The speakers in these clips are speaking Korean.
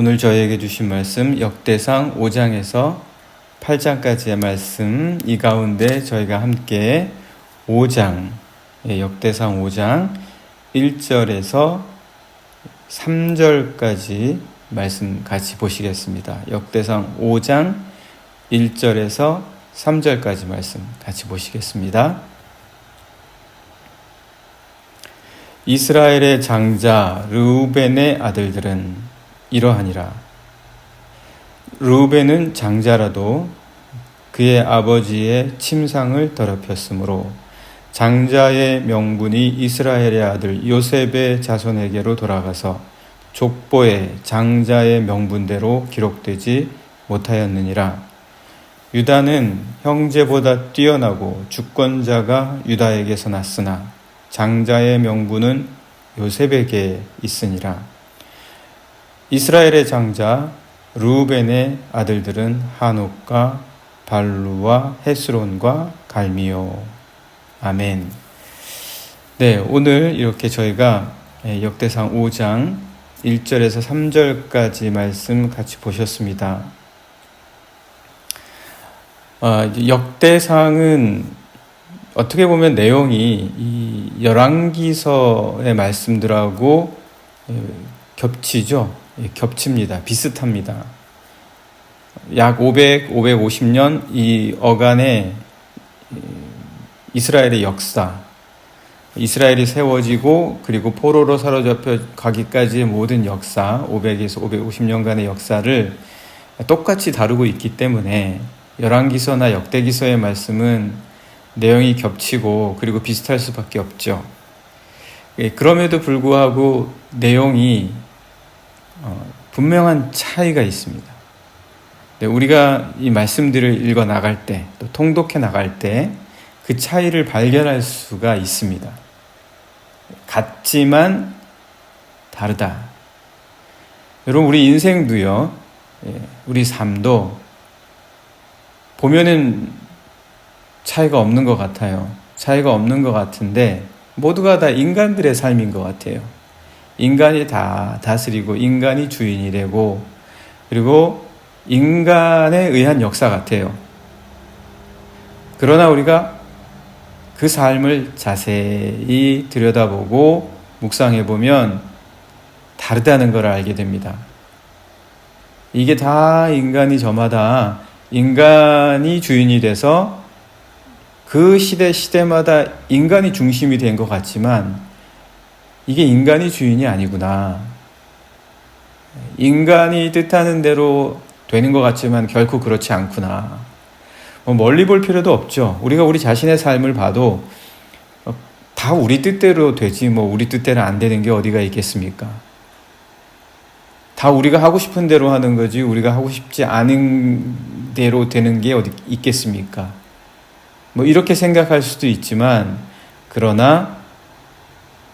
오늘 저희에게 주신 말씀 역대상 5장에서 8장까지의 말씀, 이 가운데 저희가 함께 5장, 역대상 5장 1절에서 3절까지 말씀 같이 보시겠습니다. 역대상 5장 1절에서 3절까지 말씀 같이 보시겠습니다. 이스라엘의 장자 르우벤의 아들들은 이러하니라. 르우벤은 장자라도 그의 아버지의 침상을 더럽혔으므로 장자의 명분이 이스라엘의 아들 요셉의 자손에게로 돌아가서 족보에 장자의 명분대로 기록되지 못하였느니라. 유다는 형제보다 뛰어나고 주권자가 유다에게서 났으나 장자의 명분은 요셉에게 있으니라. 이스라엘의 장자 르우벤의 아들들은 하녹과 발루와 헤스론과 갈미요. 아멘. 네, 오늘 이렇게 저희가 역대상 5장 1절에서 3절까지 말씀 같이 보셨습니다. 역대상은 어떻게 보면 내용이 이 열왕기서의 말씀들하고 겹칩니다. 비슷합니다. 약 550년 이 어간의 이스라엘의 역사, 이스라엘이 세워지고 그리고 포로로 사로잡혀 가기까지의 모든 역사, 500에서 550년간의 역사를 똑같이 다루고 있기 때문에 열왕기서나 역대기서의 말씀은 내용이 겹치고 그리고 비슷할 수밖에 없죠. 그럼에도 불구하고 내용이 분명한 차이가 있습니다. 우리가 이 말씀들을 읽어 나갈 때, 또 통독해 나갈 때 그 차이를 발견할 수가 있습니다. 같지만 다르다. 여러분, 우리 인생도요, 우리 삶도 보면은 차이가 없는 것 같아요. 차이가 없는 것 같은데 모두가 다 인간들의 삶인 것 같아요. 인간이 다 다스리고 인간이 주인이 되고 그리고 인간에 의한 역사 같아요. 그러나 우리가 그 삶을 자세히 들여다보고 묵상해보면 다르다는 걸 알게 됩니다. 이게 다 인간이 저마다 인간이 주인이 돼서 그 시대마다 인간이 중심이 된 것 같지만 이게 인간이 주인이 아니구나. 인간이 뜻하는 대로 되는 것 같지만 결코 그렇지 않구나. 멀리 볼 필요도 없죠. 우리가 우리 자신의 삶을 봐도 다 우리 뜻대로 되지 우리 뜻대로 안 되는 게 어디가 있겠습니까? 다 우리가 하고 싶은 대로 하는 거지 우리가 하고 싶지 않은 대로 되는 게 어디 있겠습니까? 이렇게 생각할 수도 있지만 그러나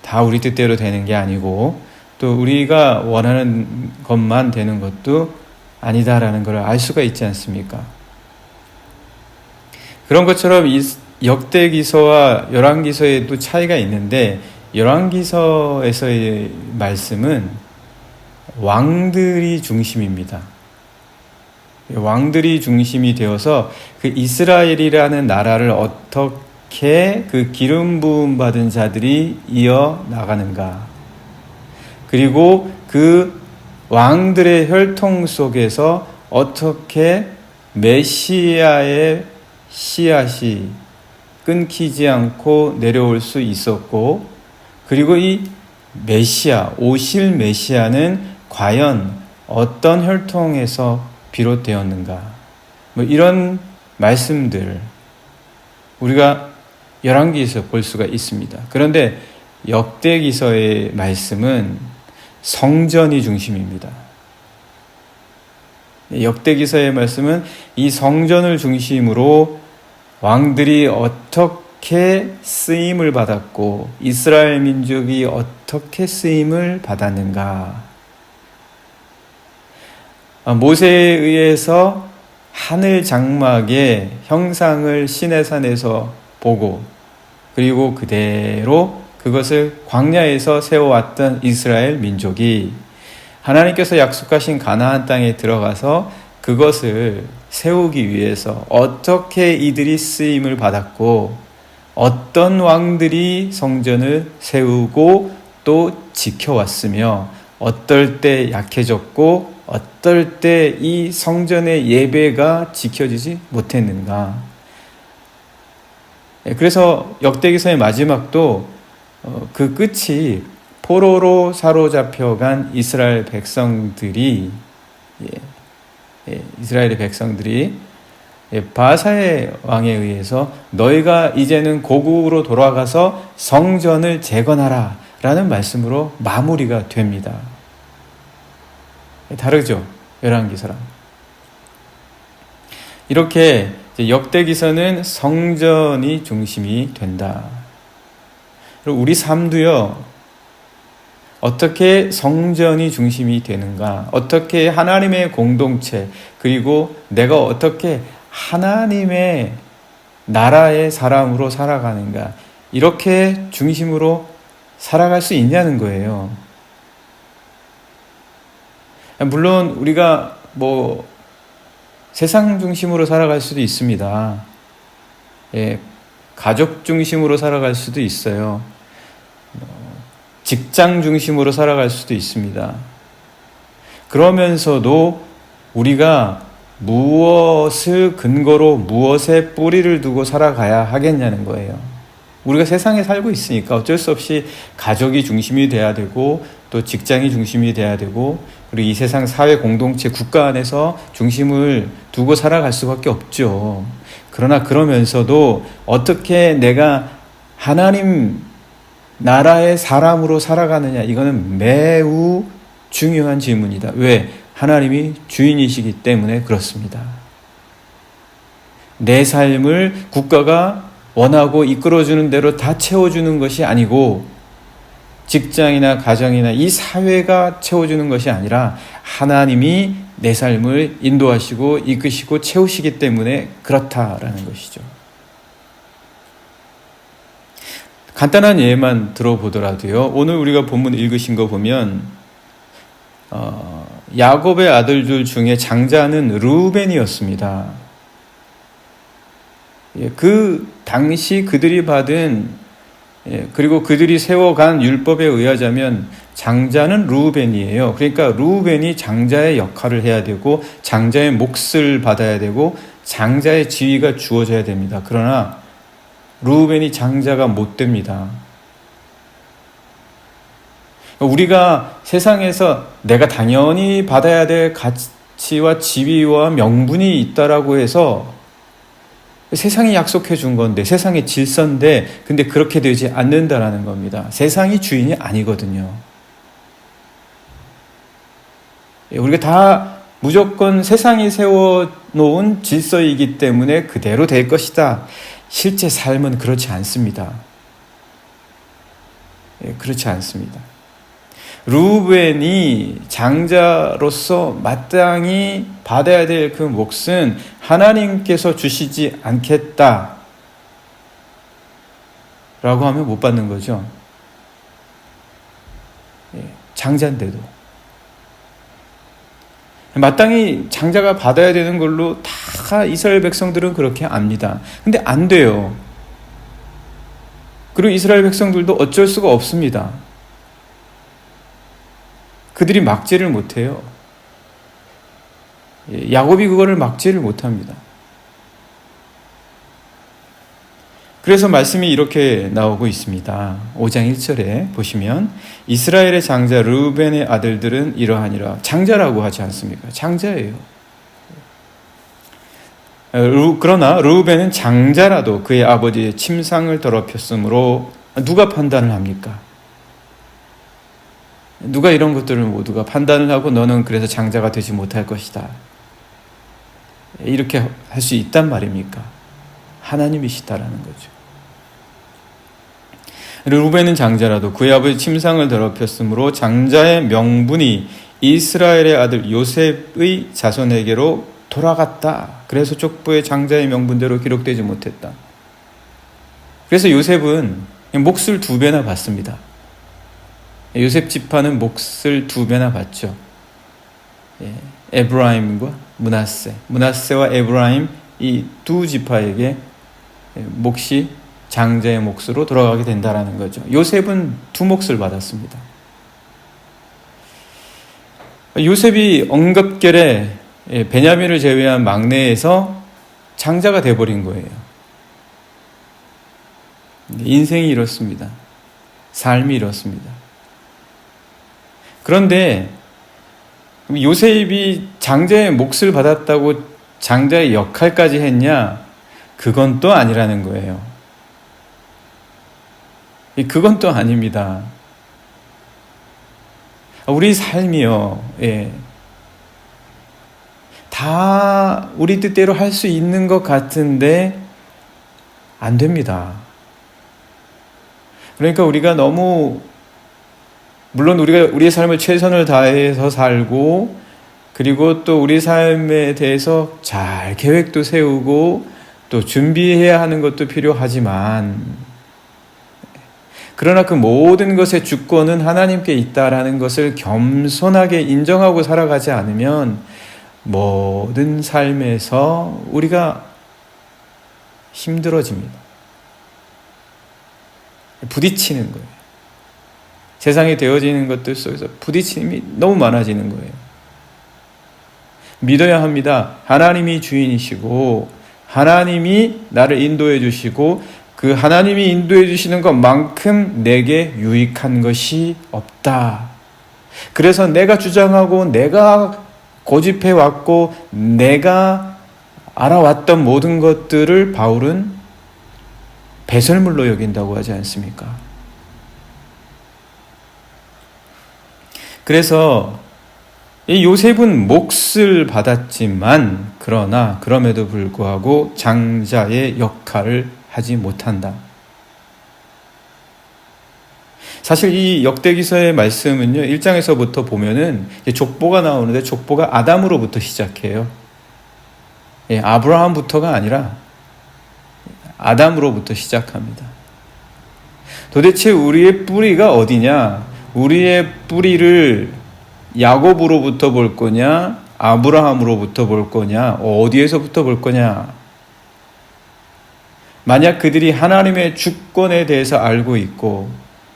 다 우리 뜻대로 되는 게 아니고 또 우리가 원하는 것만 되는 것도 아니다라는 걸 알 수가 있지 않습니까? 그런 것처럼 이 역대기서와 열왕기서에도 차이가 있는데 열왕기서에서의 말씀은 왕들이 중심입니다. 왕들이 중심이 되어서 그 이스라엘이라는 나라를 어떻게 그 기름 부음 받은 자들이 이어 나가는가, 그리고 그 왕들의 혈통 속에서 어떻게 메시아의 씨앗이 끊기지 않고 내려올 수 있었고, 그리고 이 메시아, 오실 메시아는 과연 어떤 혈통에서 비롯되었는가, 이런 말씀들 우리가 열왕기에서 볼 수가 있습니다. 그런데 역대기서의 말씀은 성전이 중심입니다. 역대기서의 말씀은 이 성전을 중심으로 왕들이 어떻게 쓰임을 받았고 이스라엘 민족이 어떻게 쓰임을 받았는가, 모세에 의해서 하늘 장막의 형상을 시내산에서 보고 그리고 그대로 그것을 광야에서 세워왔던 이스라엘 민족이 하나님께서 약속하신 가나안 땅에 들어가서 그것을 세우기 위해서 어떻게 이들이 쓰임을 받았고 어떤 왕들이 성전을 세우고 또 지켜왔으며 어떨 때 약해졌고 어떨 때 이 성전의 예배가 지켜지지 못했는가. 그래서 역대기서의 마지막도 그 끝이 포로로 사로잡혀간 이스라엘 백성들이 이스라엘의 백성들이 바사의 왕에 의해서 너희가 이제는 고국으로 돌아가서 성전을 재건하라 라는 말씀으로 마무리가 됩니다. 다르죠? 열왕기서랑. 이렇게 역대기서는 성전이 중심이 된다. 그리고 우리 삶도요, 어떻게 성전이 중심이 되는가, 어떻게 하나님의 공동체, 그리고 내가 어떻게 하나님의 나라의 사람으로 살아가는가, 이렇게 중심으로 살아갈 수 있냐는 거예요. 물론 우리가 세상 중심으로 살아갈 수도 있습니다. 가족 중심으로 살아갈 수도 있어요. 직장 중심으로 살아갈 수도 있습니다. 그러면서도 우리가 무엇을 근거로 무엇에 뿌리를 두고 살아가야 하겠냐는 거예요. 우리가 세상에 살고 있으니까 어쩔 수 없이 가족이 중심이 돼야 되고 또 직장이 중심이 돼야 되고 그리고 이 세상 사회 공동체 국가 안에서 중심을 두고 살아갈 수밖에 없죠. 그러나 그러면서도 어떻게 내가 하나님 나라의 사람으로 살아가느냐, 이거는 매우 중요한 질문이다. 왜? 하나님이 주인이시기 때문에 그렇습니다. 내 삶을 국가가 원하고 이끌어주는 대로 다 채워주는 것이 아니고 직장이나 가정이나 이 사회가 채워주는 것이 아니라 하나님이 내 삶을 인도하시고 이끄시고 채우시기 때문에 그렇다라는 것이죠. 간단한 예만 들어보더라도요. 오늘 우리가 본문 읽으신 거 보면 야곱의 아들들 중에 장자는 르우벤이었습니다. 그 당시 그들이 받은 그리고 그들이 세워간 율법에 의하자면 장자는 르우벤이에요. 그러니까 르우벤이 장자의 역할을 해야 되고 장자의 몫을 받아야 되고 장자의 지위가 주어져야 됩니다. 그러나 르우벤이 장자가 못 됩니다. 우리가 세상에서 내가 당연히 받아야 될 가치와 지위와 명분이 있다라고 해서 세상이 약속해 준 건데, 세상의 질서인데, 근데 그렇게 되지 않는다라는 겁니다. 세상이 주인이 아니거든요. 우리가 다 무조건 세상이 세워놓은 질서이기 때문에 그대로 될 것이다. 실제 삶은 그렇지 않습니다. 그렇지 않습니다. 르우벤이 장자로서 마땅히 받아야 될 그 몫은 하나님께서 주시지 않겠다 라고 하면 못 받는 거죠. 장자인데도 마땅히 장자가 받아야 되는 걸로 다 이스라엘 백성들은 그렇게 압니다. 근데 안 돼요. 그리고 이스라엘 백성들도 어쩔 수가 없습니다. 그들이 막지를 못해요. 야곱이 그거를 막지를 못합니다. 그래서 말씀이 이렇게 나오고 있습니다. 5장 1절에 보시면 이스라엘의 장자 르우벤의 아들들은 이러하니라. 장자라고 하지 않습니까? 장자예요. 그러나 르우벤은 장자라도 그의 아버지의 침상을 더럽혔으므로 누가 판단을 합니까? 누가 이런 것들을 모두가 판단을 하고 너는 그래서 장자가 되지 못할 것이다. 이렇게 할 수 있단 말입니까? 하나님이시다라는 거죠. 르우벤은 장자라도 그의 아버지 침상을 더럽혔으므로 장자의 명분이 이스라엘의 아들 요셉의 자손에게로 돌아갔다. 그래서 족보의 장자의 명분대로 기록되지 못했다. 그래서 요셉은 몫을 2배나 받습니다. 요셉 지파는 몫을 2배나 받죠. 에브라임과 므낫세와 에브라임 이 두 지파에게 몫이 장자의 몫으로 돌아가게 된다라는 거죠. 요셉은 두 몫을 받았습니다. 요셉이 엉겁결에 베냐민을 제외한 막내에서 장자가 돼버린 거예요. 인생이 이렇습니다. 삶이 이렇습니다. 그런데 요셉이 장자의 몫을 받았다고 장자의 역할까지 했냐? 그건 또 아니라는 거예요. 그건 또 아닙니다. 우리 삶이요, 다 우리 뜻대로 할 수 있는 것 같은데 안 됩니다. 그러니까 우리가 너무, 물론 우리가 우리의 삶을 최선을 다해서 살고, 그리고 또 우리 삶에 대해서 잘 계획도 세우고 또 준비해야 하는 것도 필요하지만, 그러나 그 모든 것의 주권은 하나님께 있다라는 것을 겸손하게 인정하고 살아가지 않으면 모든 삶에서 우리가 힘들어집니다. 부딪히는 거예요. 세상에 되어지는 것들 속에서 부딪힘이 너무 많아지는 거예요. 믿어야 합니다. 하나님이 주인이시고 하나님이 나를 인도해 주시고 그 하나님이 인도해 주시는 것만큼 내게 유익한 것이 없다. 그래서 내가 주장하고 내가 고집해 왔고 내가 알아왔던 모든 것들을 바울은 배설물로 여긴다고 하지 않습니까? 그래서 이 요셉은 몫을 받았지만 그러나 그럼에도 불구하고 장자의 역할을 하지 못한다. 사실 이 역대기서의 말씀은요, 1장에서부터 보면은 족보가 나오는데 족보가 아담으로부터 시작해요. 아브라함부터가 아니라 아담으로부터 시작합니다. 도대체 우리의 뿌리가 어디냐? 우리의 뿌리를 야곱으로부터 볼 거냐? 아브라함으로부터 볼 거냐? 어디에서부터 볼 거냐? 만약 그들이 하나님의 주권에 대해서 알고 있고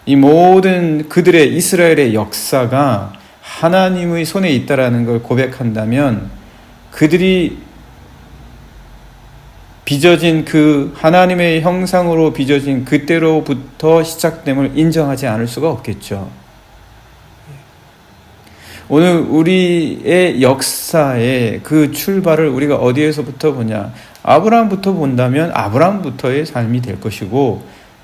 이 모든 그들의 이스라엘의 역사가 하나님의 손에 있다라는 걸 고백한다면 그들이 빚어진 그 하나님의 형상으로 빚어진 그때로부터 시작됨을 인정하지 않을 수가 없겠죠. 오늘 우리의 역사의 그 출발을 우리가 어디에서부터 보냐? 아브라함부터 본다면 아브라함부터의 삶이 될 것이고,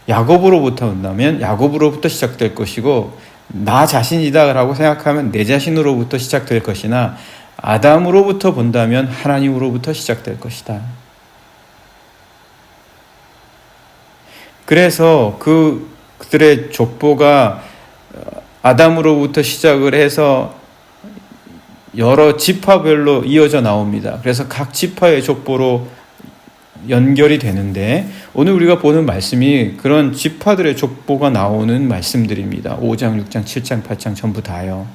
야곱으로부터 본다면 야곱으로부터 시작될 것이고, 나 자신이다라고 생각하면 내 자신으로부터 시작될 것이나, 아담으로부터 본다면 하나님으로부터 시작될 것이다. 그래서 그들의 족보가 아담으로부터 시작을 해서 여러 지파별로 이어져 나옵니다. 그래서 각 지파의 족보로 연결이 되는데 오늘 우리가 보는 말씀이 그런 지파들의 족보가 나오는 말씀들입니다. 5장, 6장, 7장, 8장 전부 다요.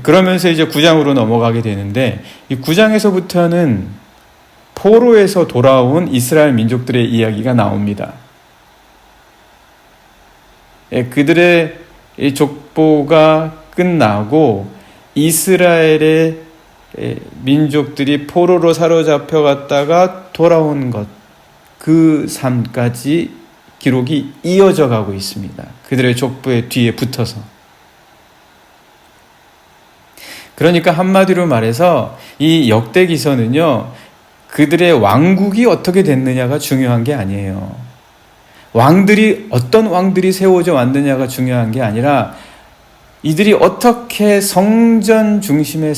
그러면서 이제 9장으로 넘어가게 되는데 이 9장에서부터는 포로에서 돌아온 이스라엘 민족들의 이야기가 나옵니다. 그들의 이 족보가 끝나고 이스라엘의 민족들이 포로로 사로잡혀 갔다가 돌아온 것, 그 삶까지 기록이 이어져 가고 있습니다. 그들의 족보의 뒤에 붙어서. 그러니까 한마디로 말해서 이 역대기서는요, 그들의 왕국이 어떻게 됐느냐가 중요한 게 아니에요. 어떤 왕들이 세워져 왔느냐가 중요한 게 아니라 이들이 어떻게 성전 중심의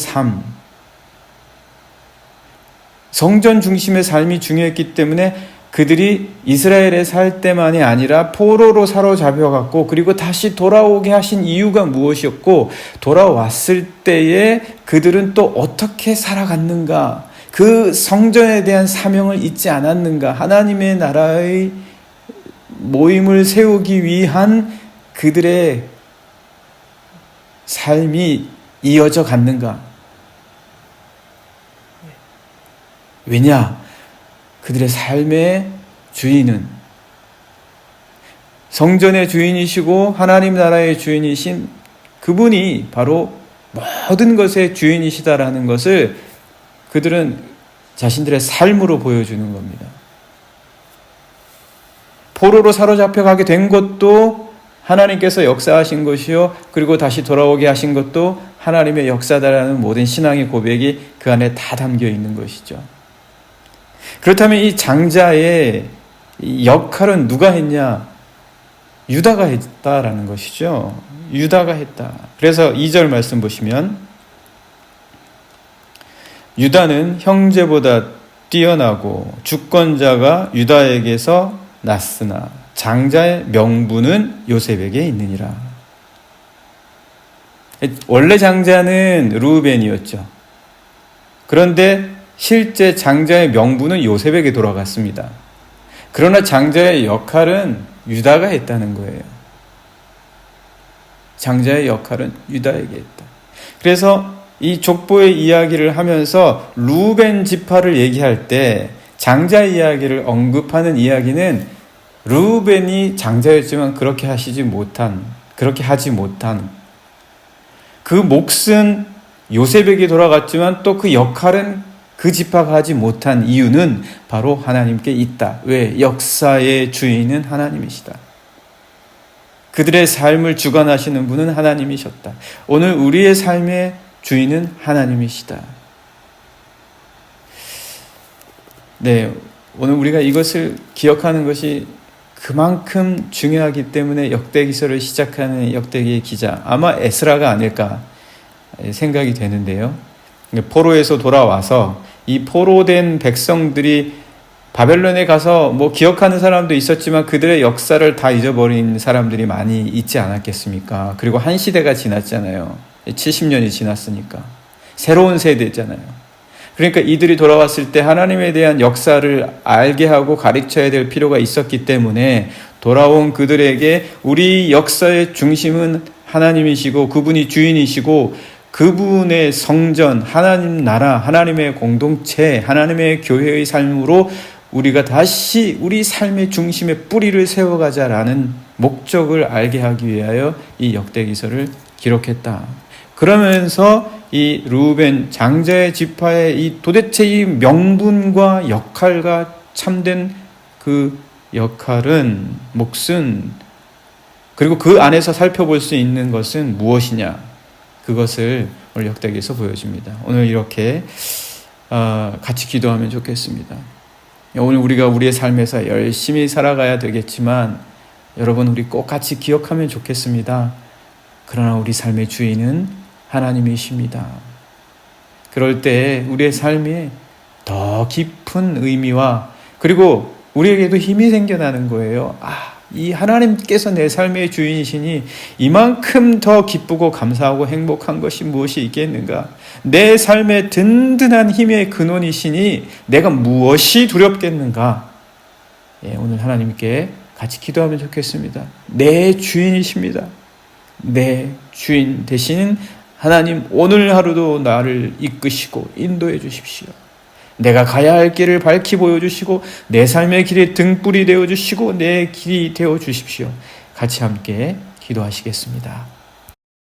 성전 중심의 삶이 중요했기 때문에 그들이 이스라엘에 살 때만이 아니라 포로로 사로잡혀갔고 그리고 다시 돌아오게 하신 이유가 무엇이었고 돌아왔을 때에 그들은 또 어떻게 살아갔는가, 그 성전에 대한 사명을 잊지 않았는가, 하나님의 나라의 모임을 세우기 위한 그들의 삶이 이어져 갔는가? 왜냐? 그들의 삶의 주인은 성전의 주인이시고 하나님 나라의 주인이신 그분이 바로 모든 것의 주인이시다라는 것을 그들은 자신들의 삶으로 보여주는 겁니다. 포로로 사로잡혀 가게 된 것도 하나님께서 역사하신 것이요, 그리고 다시 돌아오게 하신 것도 하나님의 역사다라는 모든 신앙의 고백이 그 안에 다 담겨 있는 것이죠. 그렇다면 이 장자의 역할은 누가 했냐? 유다가 했다라는 것이죠. 유다가 했다. 그래서 2절 말씀 보시면 유다는 형제보다 뛰어나고 주권자가 유다에게서 났으나 장자의 명분은 요셉에게 있느니라. 원래 장자는 르우벤이었죠. 그런데 실제 장자의 명분은 요셉에게 돌아갔습니다. 그러나 장자의 역할은 유다가 했다는 거예요. 장자의 역할은 유다에게 했다. 그래서 이 족보의 이야기를 하면서 르우벤 지파를 얘기할 때 장자의 이야기를 언급하는 이야기는 르우벤이 장자였지만 그렇게 하지 못한 그 몫은 요셉에게 돌아갔지만 또 그 역할은 그 지파가 하지 못한 이유는 바로 하나님께 있다. 왜? 역사의 주인은 하나님이시다. 그들의 삶을 주관하시는 분은 하나님이셨다. 오늘 우리의 삶의 주인은 하나님이시다. 네, 오늘 우리가 이것을 기억하는 것이 그만큼 중요하기 때문에 역대기서를 시작하는 역대기의 기자, 아마 에스라가 아닐까 생각이 되는데요. 포로에서 돌아와서 이 포로된 백성들이 바벨론에 가서 기억하는 사람도 있었지만 그들의 역사를 다 잊어버린 사람들이 많이 있지 않았겠습니까? 그리고 한 시대가 지났잖아요. 70년이 지났으니까. 새로운 세대잖아요. 그러니까 이들이 돌아왔을 때 하나님에 대한 역사를 알게 하고 가르쳐야 될 필요가 있었기 때문에 돌아온 그들에게 우리 역사의 중심은 하나님이시고 그분이 주인이시고 그분의 성전, 하나님 나라, 하나님의 공동체, 하나님의 교회의 삶으로 우리가 다시 우리 삶의 중심에 뿌리를 세워가자라는 목적을 알게 하기 위하여 이 역대기서를 기록했다. 그러면서 이 르우벤 장자의 지파의 이 도대체 이 명분과 역할과 참된 그 역할은, 몫은, 그리고 그 안에서 살펴볼 수 있는 것은 무엇이냐? 그것을 오늘 역대기에서 보여줍니다. 오늘 이렇게 같이 기도하면 좋겠습니다. 오늘 우리가 우리의 삶에서 열심히 살아가야 되겠지만 여러분, 우리 꼭 같이 기억하면 좋겠습니다. 그러나 우리 삶의 주인은 하나님이십니다. 그럴 때 우리의 삶에 더 깊은 의미와 그리고 우리에게도 힘이 생겨나는 거예요. 이 하나님께서 내 삶의 주인이시니 이만큼 더 기쁘고 감사하고 행복한 것이 무엇이 있겠는가? 내 삶의 든든한 힘의 근원이시니 내가 무엇이 두렵겠는가? 오늘 하나님께 같이 기도하면 좋겠습니다. 내 주인이십니다. 내 주인 되신 하나님, 오늘 하루도 나를 이끄시고 인도해 주십시오. 내가 가야 할 길을 밝히 보여주시고 내 삶의 길에 등불이 되어주시고 내 길이 되어주십시오. 같이 함께 기도하시겠습니다.